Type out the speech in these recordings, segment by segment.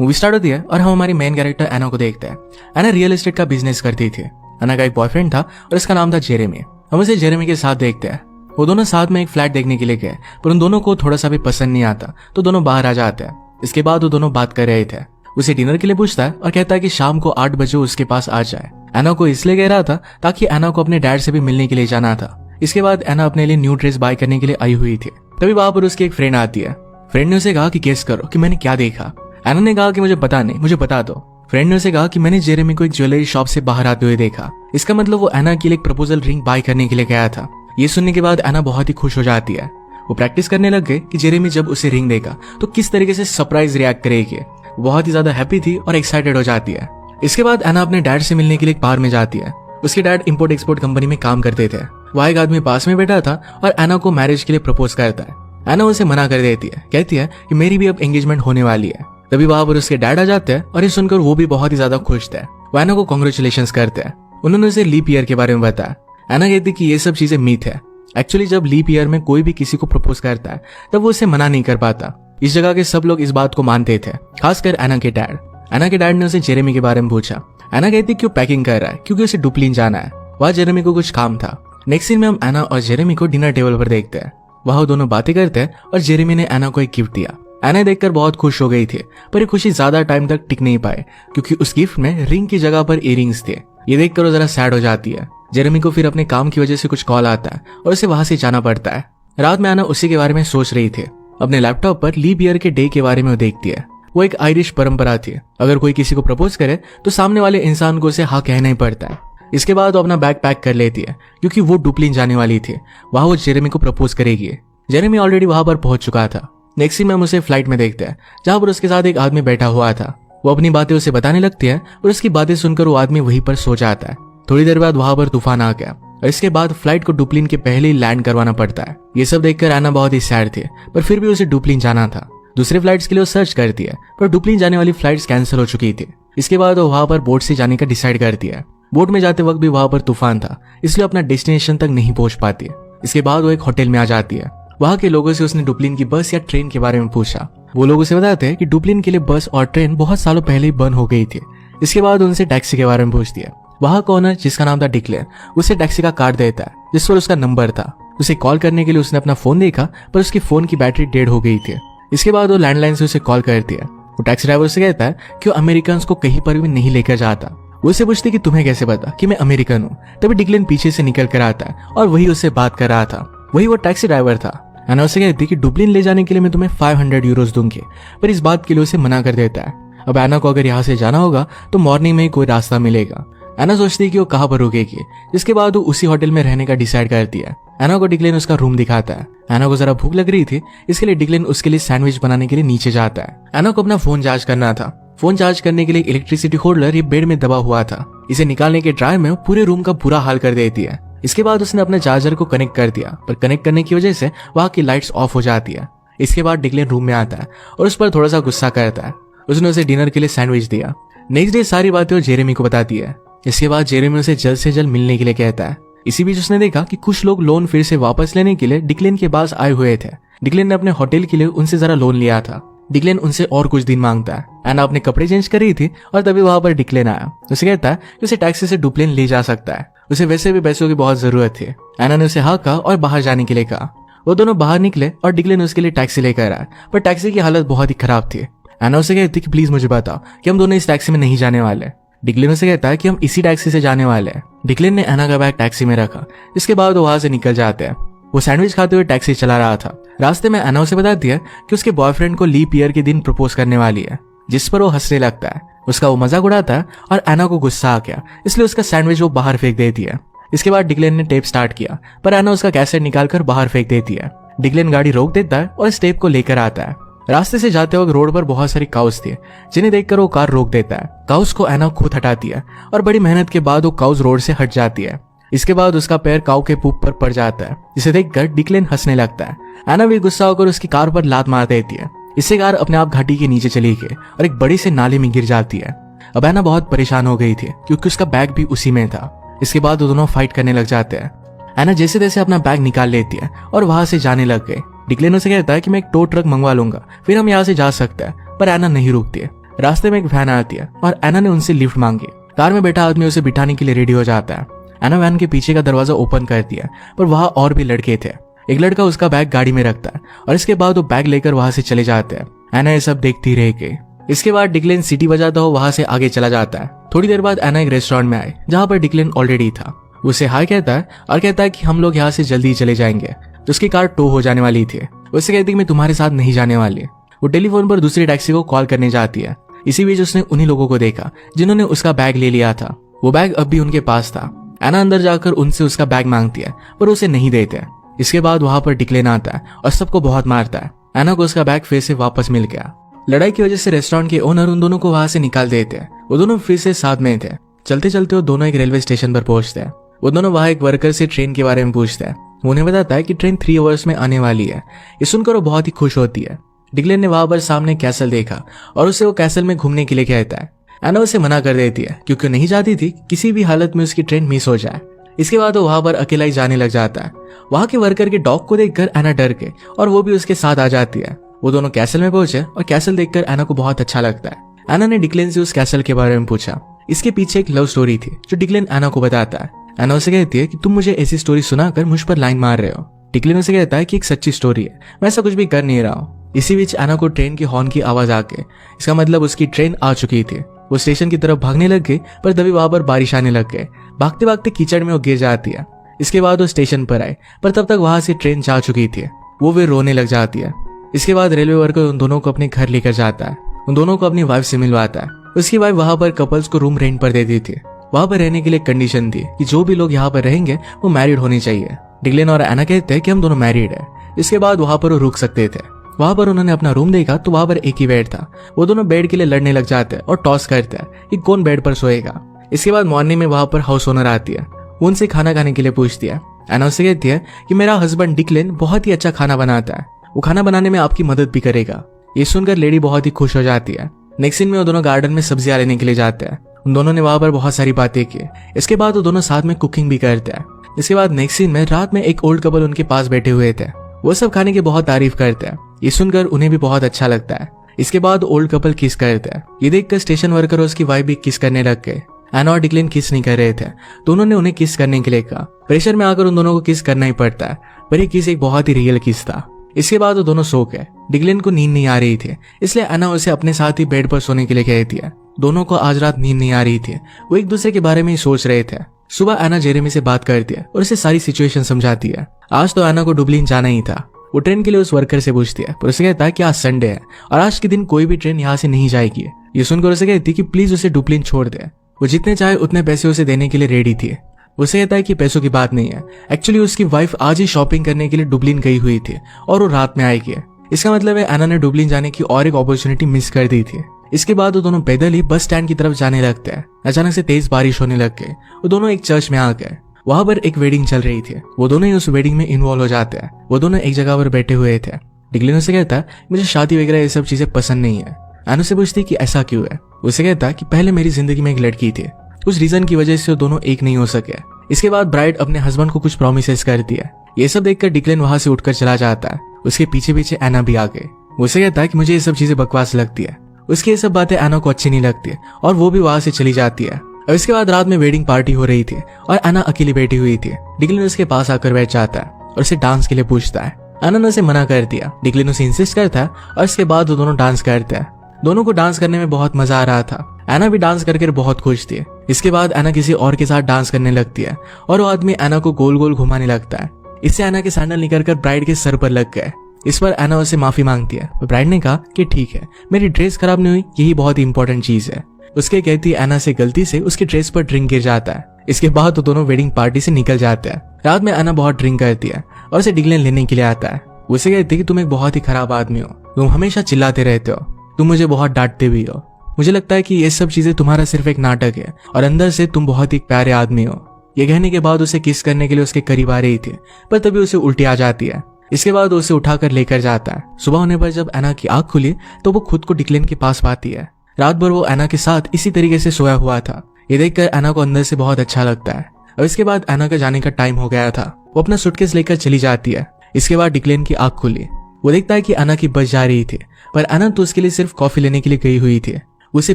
Movie start होती है और हम हमारी मेन कैरेक्टर एना को देखते हैं। एना रियल एस्टेट का बिजनेस करती थी। एना का एक बॉयफ्रेंड था और इसका नाम था जेरेमी। हम उसे जेरेमी के साथ देखते हैं। वो दोनों साथ में एक फ्लैट देखने के लिए गए, पर उन दोनों को थोड़ा सा भी पसंद नहीं आता, तो दोनों बाहर आ जाते हैं। इसके बाद वो दोनों बात कर रहे थे। उसे डिनर के लिए पूछता है और कहता है कि शाम को 8 बजे उसके पास आ जाए। एना को इसलिए कह रहा था ताकि एना को अपने डैड से भी मिलने के लिए जाना था। इसके बाद एना अपने लिए न्यू ड्रेस बाय करने के लिए आई हुई थी। तभी वहां पर उसकी एक फ्रेंड आती है। फ्रेंड ने उसे कहा कि गेस करो कि मैंने क्या देखा। एना ने कहा कि मुझे पता नहीं, मुझे बता दो। फ्रेंड ने उसे कहा कि मैंने जेरेमी को एक ज्वेलरी शॉप से बाहर आते हुए देखा। इसका मतलब वो एना के लिए एक प्रपोजल रिंग बाय करने के लिए गया था। ये सुनने के बाद एना बहुत ही खुश हो जाती है। वो प्रैक्टिस करने लग गए कि जेरेमी जब उसे रिंग देगा तो किस तरीके से सरप्राइज रिएक्ट करेगी। बहुत ही ज्यादा हैप्पी थी और एक्साइटेड हो जाती है। इसके बाद एना अपने डैड से मिलने के लिए एक बार में जाती है। उसके डैड इंपोर्ट एक्सपोर्ट कंपनी में काम करते थे। वह एक आदमी पास में बैठा था और एना को मैरिज के लिए प्रपोज करता है। एना उसे मना कर देती है, कहती है कि मेरी भी अब एंगेजमेंट होने वाली है। तभी वहां पर उसके डैड आ जाते हैं और ये सुनकर वो भी बहुत ही ज्यादा खुश थे। वो एना को कांग्रेचुलेशंस करते हैं। उन्होंने उसे लीप ईयर के बारे में बताया। एना कहती कि ये सब चीजें मीथ है। एक्चुअली जब लीप ईयर में कोई भी किसी को प्रपोज करता है तब वो उसे मना नहीं कर पाता। इस जगह के सब लोग इस बात को मानते थे, खासकर एना के डैड। एना के डैड ने उसे जेरेमी के बारे में पूछा। एना कहती क्यों पैकिंग कर रहा है, क्योंकि उसे डुप्लिन जाना है। वहां जेरेमी को कुछ काम था। नेक्स्ट सीन में हम एना और जेरेमी को डिनर टेबल पर देखते हैं। वहां दोनों बातें करते हैं और जेरेमी ने एना को एक गिफ्ट दिया। एना देखकर बहुत खुश हो गई थी, पर ये खुशी ज्यादा टाइम तक टिक नहीं पाए क्योंकि उस गिफ्ट में रिंग की जगह पर इयररिंग्स थे। ये देखकर वो जरा सैड हो जाती है। जेरेमी को फिर अपने काम की वजह से कुछ कॉल आता है और उसे वहां से जाना पड़ता है। रात में एना उसी के बारे में सोच रही थी। अपने लैपटॉप पर लीप ईयर के डे के बारे में वो देखती है। वो एक आयरिश परंपरा थी। अगर कोई किसी को प्रपोज करे तो सामने वाले इंसान को उसे हाँ कहना ही पड़ता है। इसके बाद वो अपना बैग पैक कर लेती है क्योंकि वो डुप्लिन जाने वाली थी। वहां वो जेरेमी को प्रपोज करेगी। जेरेमी ऑलरेडी वहां पर पहुंच चुका था। नेक्स्ट सीन में हम उसे फ्लाइट में देखते हैं जहां पर उसके साथ एक आदमी बैठा हुआ था। वो अपनी बातें उसे बताने लगती है और उसकी बातें सुनकर वो आदमी वहीं पर सो जाता है। थोड़ी देर बाद वहां पर तूफान आ गया और इसके बाद फ्लाइट को डुप्लिन के पहले ही लैंड करवाना पड़ता है। ये सब देखकर एना बहुत ही सैड थे, पर फिर भी उसे डुप्लिन जाना था। दूसरे फ्लाइट्स के लिए वो सर्च करती है, पर डुप्लिन जाने वाली फ्लाइट्स कैंसिल हो चुकी थी। इसके बाद वो वहां पर बोट से जाने का डिसाइड करती है। बोट में जाते वक्त भी वहां पर तूफान था, इसलिए अपना डेस्टिनेशन तक नहीं पहुंच पाती। इसके बाद वो एक होटल में आ जाती है। वहां के लोगों से उसने डुप्लिन की बस या ट्रेन के बारे में पूछा। वो लोग उसे बताते हैं कि डुप्लिन के लिए बस और ट्रेन बहुत सालों पहले ही बंद हो गई थी। इसके बाद उनसे टैक्सी के बारे में पूछती है। वहां का ओनर, जिसका नाम था डिक्लेन, उसे टैक्सी का कार्ड देता है जिस पर उसका नंबर था। उसे कॉल करने के लिए उसने अपना फोन देखा, पर उसकी फोन की बैटरी डेड हो गई थी। इसके बाद वो लैंडलाइन से उसे कॉल करती है। वो टैक्सी ड्राइवर से कहता है कि वो अमेरिकन को कहीं पर भी नहीं लेकर जाता। वो उसे पूछती कि तुम्हें कैसे पता कि मैं अमेरिकन हूँ। तभी डिक्लेन पीछे से निकल कर आता है और वही उससे बात कर रहा था। वही वो टैक्सी ड्राइवर था। एना उसे कहती कि डुप्लिन ले जाने के लिए मैं तुम्हें 500 यूरोज दूंगी, पर इस बात के लिए उसे मना कर देता है। अब एना को अगर यहाँ से जाना होगा तो मॉर्निंग में ही कोई रास्ता मिलेगा। एना सोचती है कि वो कहाँ पर रुकेगी। जिसके बाद वो उसी होटल में रहने का डिसाइड करती है। एना को डिक्लेन उसका रूम दिखाता है। एना को जरा भूख लग रही थी, इसके लिए डिक्लेन उसके लिए सैंडविच बनाने के लिए नीचे जाता है। एना को अपना फोन चार्ज करना था। फोन चार्ज करने के लिए इलेक्ट्रिसिटी होल्डर ये बेड में दबा हुआ था। इसे निकालने के ट्राई में पूरे रूम का बुरा हाल कर देती है। इसके बाद उसने अपने चार्जर को कनेक्ट कर दिया, पर कनेक्ट करने की वजह से वहां की लाइट्स ऑफ हो जाती है। इसके बाद डिक्लेन रूम में आता है और उस पर थोड़ा सा गुस्सा करता है। उसने उसे डिनर के लिए सैंडविच दिया। नेक्स्ट डे सारी बातें वो जेरेमी को बताती है। इसके बाद जेरेमी उसे जल्द से जल्द मिलने के लिए कहता है। इसी बीच उसने देखा कि कुछ लोग लोन फिर से वापस लेने के लिए डिक्लेन के पास आए हुए थे। डिक्लेन ने अपने होटल के लिए उनसे जरा लोन लिया था। डिक्लेन उनसे और कुछ दिन मांगता है। एना अपने कपड़े चेंज कर रही थी और तभी वहां पर डिक्लेन आया। उसे कहता है कि उसे टैक्सी से डुप्लिन ले जा सकता है। उसे वैसे भी पैसों की बहुत जरूरत थी। एना ने उसे हाँ कहा और बाहर जाने के लिए कहा। वो दोनों बाहर निकले और डिक्लेन उसके लिए टैक्सी लेकर आया, पर टैक्सी की हालत बहुत ही खराब थी। एना उसे कहती कि प्लीज मुझे बताओ कि हम दोनों इस टैक्सी में नहीं जाने वाले। डिक्लेन उसे कहता है कि हम इसी टैक्सी से जाने वाले हैं। डिक्लेन ने एना का बैग टैक्सी में रखा। इसके बाद वो वहां से निकल जाते हैं। वो सैंडविच खाते हुए टैक्सी चला रहा था। रास्ते में एना उसे बताती है कि उसके बॉयफ्रेंड को लीप ईयर के दिन प्रपोज करने वाली है, जिस पर वो हंसने लगता है। उसका वो मजाक उड़ाता है और एना को गुस्सा आ गया, इसलिए उसका सैंडविच वो बाहर फेंक देती है। इसके बाद डिक्लेन ने टेप स्टार्ट किया, पर एना उसका कैसेट निकालकर बाहर फेंक देती है। डिक्लेन गाड़ी रोक देता है और इस टेप को लेकर आता है। रास्ते से जाते वक्त रोड पर बहुत सारी काउस थी, जिन्हें देखकर वो कार रोक देता है। काउस को एना खुद हटाती है और बड़ी मेहनत के बाद वो काउस रोड से हट जाती है। इसके बाद उसका पैर काऊ के पूप पर पड़ जाता है, जिसे देखकर डिक्लेन हंसने लगता है। एना भी गुस्सा होकर उसकी कार पर लात मार देती है। इससे कार अपने आप घाटी के नीचे चली गई और एक बड़ी से नाले में गिर जाती है। अब एना बहुत परेशान हो गई थी क्योंकि उसका बैग भी उसी में था। इसके बाद वो दोनों फाइट करने लग जाते हैं। एना जैसे तैसे अपना बैग निकाल लेती है और वहां से जाने लग गए। डिक्लेन उसे कहता है कि मैं एक टो ट्रक मंगवा लूंगा, फिर हम यहाँ से जा सकते हैं, पर एना नहीं रुकती है। रास्ते में एक वैन आती है और एना ने उनसे लिफ्ट मांगी। कार में बैठा आदमी उसे बिठाने के लिए रेडी हो जाता है। एना वैन के पीछे का दरवाजा ओपन कर दिया, पर वहां और भी लड़के थे। एक लड़का उसका बैग गाड़ी में रखता है और इसके बाद वो बैग लेकर वहां से चले जाते हैं। एना ये सब देखती रह गई। इसके बाद डिक्लेन सिटी बजाता हो वहां से आगे चला जाता है। थोड़ी देर बाद एना एक रेस्टोरेंट में आई जहां पर डिक्लेन ऑलरेडी था। उसे हाय कहता है और कहता है कि हम लोग यहाँ से जल्दी चले जाएंगे। तो उसकी कार टो हो जाने वाली थी। उसे कहती है मैं तुम्हारे साथ नहीं जाने वाली। वो टेलीफोन पर दूसरी टैक्सी को कॉल करने जाती है। इसी बीच उसने उन्हीं लोगों को देखा जिन्होंने उसका बैग ले लिया था। वो बैग अब भी उनके पास था। एना अंदर जाकर उनसे उसका बैग मांगती है पर उसे नहीं देते। इसके बाद वहां पर डिक्लेन आता है और सबको बहुत मारता है। एना को उसका बैग फिर से वापस मिल गया। लड़ाई की वजह से रेस्टोरेंट के ओनर उन दोनों को वहां से निकाल देते हैं। वो दोनों फिर से साथ में थे। चलते चलते वो दोनों एक रेलवे स्टेशन पर पहुंचते हैं। वो दोनों वहां एक वर्कर से ट्रेन के बारे में पूछते हैं। उन्हें बताता है कि ट्रेन 3 आवर्स में आने वाली है। ये सुनकर वो बहुत ही खुश होती है। डिक्लेन ने वहां पर सामने कैसल देखा और उसे वो कैसल में घूमने के लिए कहता है। एना उसे मना कर देती है क्योंकि नहीं चाहती थी किसी भी हालत में उसकी ट्रेन मिस हो जाए। इसके बाद वो वहां पर अकेला ही जाने लग जाता है। वहां के वर्कर के डॉग को देखकर एना डर के और वो भी उसके साथ आ जाती है। वो दोनों कैसल में पहुंचे और कैसल देखकर एना को बहुत अच्छा लगता है। एना ने डिक्लेन से उस कैसल के बारे में पूछा। इसके पीछे एक लव स्टोरी थी जो डिक्लेन एना को बताता है। एना उसे कहती है कि तुम मुझे ऐसी स्टोरी सुनाकर मुझ पर लाइन मार रहे हो। डिक्लेन उसे कहता है कि एक सच्ची स्टोरी है, मैं ऐसा कुछ भी कर नहीं रहा हूँ। इसी बीच एना को ट्रेन की हॉर्न की आवाज आके, इसका मतलब उसकी ट्रेन आ चुकी थी। वो स्टेशन की तरफ भागने लग गई पर तभी वहां पर बारिश आने लग गई। भागते भागते कीचड़ में वो गिर जाती है। इसके बाद वो स्टेशन पर आए पर तब तक वहां से ट्रेन जा चुकी थी। वो वे रोने लग जाती है। इसके बाद रेलवे वर्कर उन दोनों को अपने घर लेकर जाता है। उन दोनों को अपनी वाइफ से मिलवाता है। उसकी वाइफ वहां पर कपल्स को रूम रेंट पर देती थी। वहां पर रहने के लिए कंडीशन थी कि जो भी लोग यहाँ पर रहेंगे वो मैरिड होने चाहिए। डिक्लेन और एना कहते हैं कि हम दोनों मैरिड है। इसके बाद वहां पर वो रुक सकते थे। वहां पर उन्होंने अपना रूम देखा तो वहां पर एक ही बेड था। वो दोनों बेड के लिए लड़ने लग जाते हैं और टॉस करते हैं कि कौन बेड पर सोएगा। इसके बाद मॉर्निंग में वहां पर हाउस ओनर आती है। वो उनसे खाना खाने के लिए पूछती है। एना उससे कहती है कि मेरा हस्बैंड डिक्लेन बहुत ही अच्छा खाना बनाता है, वो खाना बनाने में आपकी मदद भी करेगा। ये सुनकर लेडी बहुत ही खुश हो जाती है। नेक्स्ट सीन में वो दोनों गार्डन में सब्जियां लेने के लिए जाते हैं। उन दोनों ने वहां पर बहुत सारी बातें की। इसके बाद वो दोनों साथ में कुकिंग भी करते हैं। इसके बाद नेक्स्ट सीन में रात में एक ओल्ड कपल उनके पास बैठे हुए थे। वो सब खाने की बहुत तारीफ करते हैं। ये सुनकर उन्हें भी बहुत अच्छा लगता है। इसके बाद ओल्ड कपल किस करते हैं। ये देखकर स्टेशन वर्कर और उसकी वाइफ भी किस करने लग गए। एना और डिक्लेन किस नहीं कर रहे थे तो उन्होंने उन्हें किस करने के लिए कहा। प्रेशर में आकर उन दोनों को किस करना ही पड़ता है, पर ये किस एक बहुत ही रियल किस था। इसके बाद वो दोनों सो गए। डिक्लेन को नींद नहीं आ रही थी, इसलिए एना उसे अपने साथ ही बेड पर सोने के लिए कहती है। दोनों को आज रात नींद नहीं आ रही थी। वो एक दूसरे के बारे में ही सोच रहे थे। सुबह एना जेरेमी से बात करती है और उसे सारी सिचुएशन समझाती है। आज तो एना को डुबलिन जाना ही था। वो ट्रेन के लिए उस वर्कर से पूछती है, पर उसे कहता है कि आज संडे है और आज के दिन कोई भी ट्रेन यहाँ से नहीं जाएगी। ये सुनकर उसे कहती है कि प्लीज उसे डुबलिन छोड़ दे। वो जितने चाहे उतने पैसे उसे देने के लिए रेडी थी। उसे कहता है कि पैसों की बात नहीं है, एक्चुअली उसकी वाइफ आज ही शॉपिंग करने के लिए डुबलिन गई हुई थी और वो रात में आएगी। इसका मतलब है एना ने डुबलिन जाने की और एक अपॉर्चुनिटी मिस कर दी थी। इसके बाद वो दोनों पैदल ही बस स्टैंड की तरफ जाने लगते हैं। अचानक से तेज बारिश होने लग गई। वो दोनों एक चर्च में आ गए। वहां पर एक वेडिंग चल रही थी। वो दोनों ही उस वेडिंग में इन्वॉल्व हो जाते हैं। वो दोनों एक जगह पर बैठे हुए थे। डिक्लेन से कहता है मुझे शादी वगैरह ये सब चीजें पसंद नहीं है। एना से पूछती कि ऐसा क्यों है। उसे कहता है कि पहले मेरी जिंदगी में एक लड़की थी, उस रीजन की वजह से वो दोनों एक नहीं हो सके। इसके बाद ब्राइड अपने हस्बैंड को कुछ प्रोमिसेस करती है। ये सब देखकर डिक्लेन वहां से उठकर चला जाता है। उसके पीछे पीछे एना भी आ गई। उसे कहता है कि मुझे ये सब चीजें बकवास लगती है। उसकी ये सब बातें एना को अच्छी नहीं लगती और वो भी वहां से चली जाती है। और इसके बाद रात में वेडिंग पार्टी हो रही थी और एना अकेली बैठी हुई थी। डिक्लेन उसके पास आकर बैठ जाता है और उसे डांस के लिए पूछता है। एना ने उसे मना कर दिया। डिक्लेन उसे इंसिस्ट करता है और इसके बाद वो दोनों डांस करते हैं। दोनों को डांस करने में बहुत मजा आ रहा था। एना भी डांस करके बहुत खुश थी। इसके बाद एना किसी और के साथ डांस करने लगती है और वो आदमी एना को गोल गोल घुमाने लगता है। इससे एना के सैंडल निकलकर ब्राइड के सर पर लग गए। इस पर एना उसे माफी मांगती है। ब्राइड ने कहा कि ठीक है, मेरी ड्रेस खराब नहीं हुई, यही बहुत ही इंपॉर्टेंट चीज है। उसके कहती एना से गलती से उसकी ड्रेस पर ड्रिंक गिर जाता है। इसके बाद वो दोनों वेडिंग पार्टी से निकल जाते हैं। रात में एना बहुत ड्रिंक करती है और उसे डिक्लेन लेने के लिए आता है। उसे कहती है कि तुम एक बहुत ही खराब आदमी हो, तुम हमेशा चिल्लाते रहते हो, तुम मुझे बहुत डांटते भी हो। मुझे लगता है कि ये सब चीजें तुम्हारा सिर्फ एक नाटक है और अंदर से तुम बहुत ही प्यारे आदमी हो। ये कहने के बाद उसे किस करने के लिए उसके करीब आ रही थी, पर तभी उसे उल्टी आ जाती है। इसके बाद उसे उठाकर लेकर जाता है। सुबह होने पर जब एना की आंख खुली तो वो खुद को डिक्लेन के पास पाती है। रात भर वो एना के साथ इसी तरीके से सोया हुआ था। ये देखकर एना को अंदर से बहुत अच्छा लगता है। और इसके बाद एना का जाने का टाइम हो गया था। वो अपना सूटकेस लेकर चली जाती है। इसके बाद डिक्लेन की आंख खुली। वो देखता है कि एना की बस जा रही थी, पर एना तो उसके लिए सिर्फ कॉफी लेने के लिए गई हुई थी। उसे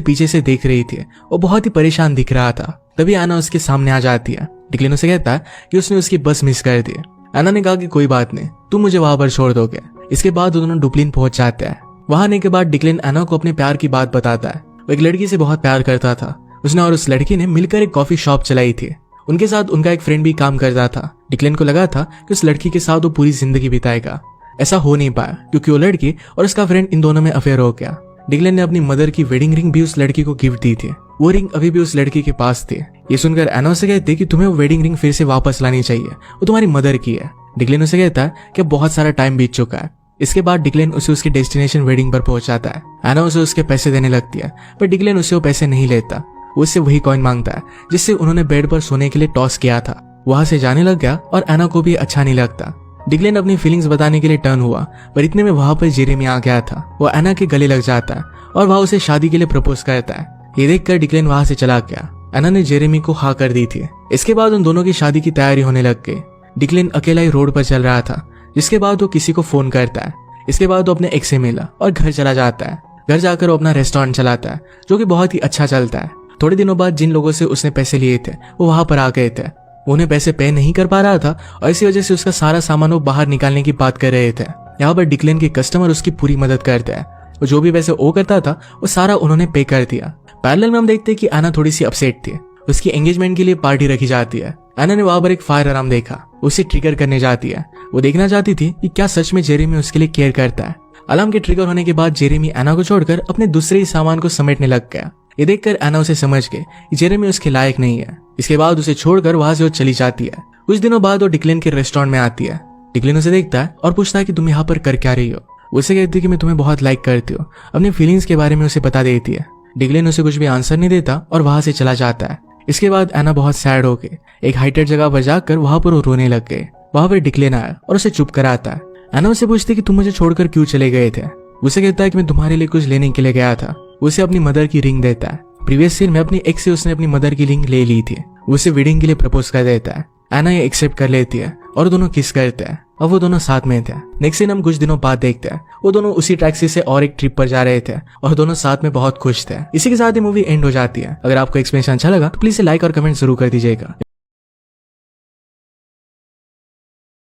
पीछे से देख रही थी और बहुत ही परेशान दिख रहा था। तभी एना उसके सामने आ जाती है। डिक्लेन उसे कहता है कि उसने उसकी बस मिस कर दी। एना ने कहा कि कोई बात नहीं, तुम मुझे वहां पर छोड़ दोगे। इसके बाद दोनों डुप्लिन पहुंच जाते हैं। वहां आने के बाद डिक्लेन एना को अपने प्यार की बात बताता है। वो एक लड़की से बहुत प्यार करता था। उसने और उस लड़की ने मिलकर एक कॉफी शॉप चलाई थी। उनके साथ उनका एक फ्रेंड भी काम करता था। डिक्लेन को लगा था कि उस लड़की के साथ वो पूरी जिंदगी बिताएगा। ऐसा हो नहीं पाया क्योंकि वो लड़की और उसका फ्रेंड इन दोनों में अफेयर हो गया। डिक्लेन ने अपनी मदर की वेडिंग रिंग भी उस लड़की को गिफ्ट दी थी। वो रिंग अभी भी उस लड़की के पास थी। ये सुनकर एना से कहते कि तुम्हें वो वेडिंग रिंग फिर से वापस लानी चाहिए, वो तुम्हारी मदर की है। डिक्लेन उसे कहता है कि बहुत सारा टाइम बीत चुका है। इसके बाद डिक्लेन उसे उसकी डेस्टिनेशन वेडिंग पर पहुंचाता है। एना उसे उसके पैसे देने लगती है, पर डिक्लेन उससे वो पैसे नहीं लेता। वो उससे वही कॉइन मांगता है जिससे उन्होंने बेड पर सोने के लिए टॉस किया था। वहां से जाने लग गया और एना को भी अच्छा नहीं लगता। डिक्लेन अपनी फीलिंग्स बताने के लिए टर्न हुआ, पर इतने में वहां पर जेरेमी आ गया था। वो एना के गले लग जाता है और वह उसे शादी के लिए प्रपोज करता है। ये देखकर डिक्लेन वहां से चला गया। एना ने जेरेमी को हाँ कर दी थी। इसके बाद उन दोनों की शादी की तैयारी होने लग गई। डिक्लेन अकेला ही रोड पर चल रहा था, जिसके बाद वो किसी को फोन करता है। इसके बाद वो अपने एक्स से मिला और घर चला जाता है। घर जाकर वो अपना रेस्टोरेंट चलाता है, जो कि बहुत ही अच्छा चलता है। थोड़े दिनों बाद जिन लोगों से उसने पैसे लिए थे वो वहां पर आ गए थे। वो उन्हें पैसे पे नहीं कर पा रहा था और इसी वजह से उसका सारा सामान वो बाहर निकालने की बात कर रहे थे। यहाँ पर डिक्लेन के कस्टमर उसकी पूरी मदद करते हैं। वो जो भी पैसे ओ करता था वो सारा उन्होंने पे कर दिया। पैरेलल में हम देखते हैं कि एना थोड़ी सी अपसेट थी। उसकी एंगेजमेंट के लिए पार्टी रखी जाती है। एना ने वहां पर एक फायर अलार्म देखा, उसे ट्रिगर करने जाती है। वो देखना चाहती थी कि क्या सच में जेरेमी उसके लिए केयर करता है। अलार्म के ट्रिगर होने के बाद जेरेमी एना को छोड़कर अपने दूसरे ही सामान को समेटने लग गया। ये देखकर एना उसे समझ गई कि जेरेमी उसके लायक नहीं है। इसके बाद उसे छोड़कर वहां से वो चली जाती है। कुछ दिनों बाद वो डिक्लेन के रेस्टोरेंट में आती है। डिक्लेन उसे देखता है और पूछता है कि तुम यहाँ पर कर क्या रही हो। उसे कहती है कि मैं तुम्हें बहुत लाइक करती हूँ। अपनी फीलिंग्स के बारे में उसे बता देती है। डिक्लेन उसे कुछ भी आंसर नहीं देता और वहां से चला जाता है। इसके बाद एना बहुत सैड हो गई। एक हाइटेड जगह पर जाकर वहां पर वो रोने लग गए। वहां पर डिक्लेन आया और उसे चुप कराता है। एना उसे पूछती कि तुम मुझे छोड़कर क्यों चले गए थे। उसे कहता है कि मैं तुम्हारे लिए कुछ लेने के लिए गया था। उसे अपनी मदर की रिंग देता है। प्रीवियस सीन में अपनी एक्स से उसने अपनी मदर की रिंग ले ली थी। उसे वेडिंग के लिए प्रपोज कर देता है। एना ये एक्सेप्ट कर लेती है और दोनों किस करते हैं और वो दोनों साथ में थे। नेक्स्ट सीन हम कुछ दिनों बाद देखते हैं। वो दोनों उसी टैक्सी से और एक ट्रिप पर जा रहे थे और दोनों साथ में बहुत खुश थे। इसी के साथ ही मूवी एंड हो जाती है। अगर आपको एक्सप्लेनेशन अच्छा लगा तो प्लीज लाइक और कमेंट जरूर कर दीजिएगा।